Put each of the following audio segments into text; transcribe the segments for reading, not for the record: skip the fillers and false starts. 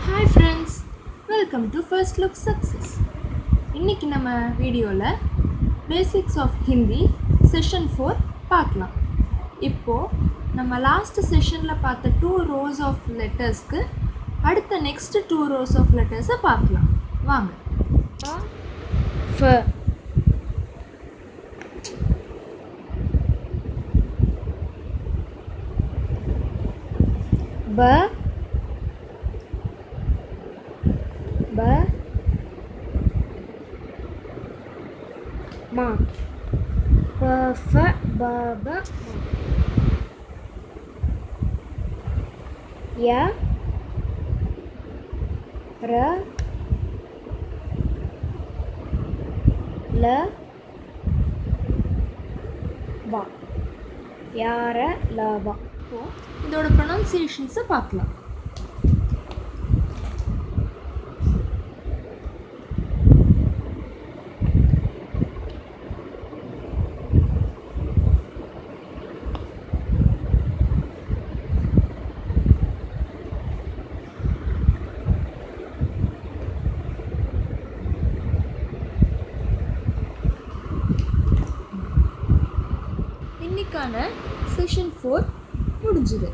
Hi friends, welcome to First Look Success. இன்னைக்கு நம்ம வீடியோல Basics of Hindi session-4 பார்க்கலாம். இப்போ நம்ம லாஸ்ட் செஷன்ல பார்த்த 2 rows of lettersக்கு அடுத்த next 2 rows of letters பார்க்கலாம். வாங்க. F B Ma P F B B Ya R L Va யார லவா. இப்போ இதோட pronunciations பார்க்கலாம். இன்னைக்கான செஷன் 4 முடிஞ்சுது.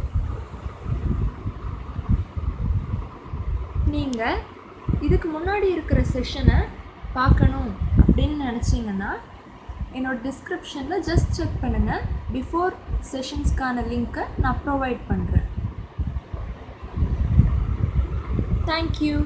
நீங்கள் இதுக்கு முன்னாடி இருக்கிற செஷனை பார்க்கணும் அப்படின்னு நினச்சிங்கன்னா என்னோட டிஸ்கிரிப்ஷனில் ஜஸ்ட் செக் பண்ணுங்கள். பிஃபோர் செஷன்ஸ்க்கான லிங்க்கை நான் ப்ரொவைட் பண்ணுறேன். தேங்க்யூ.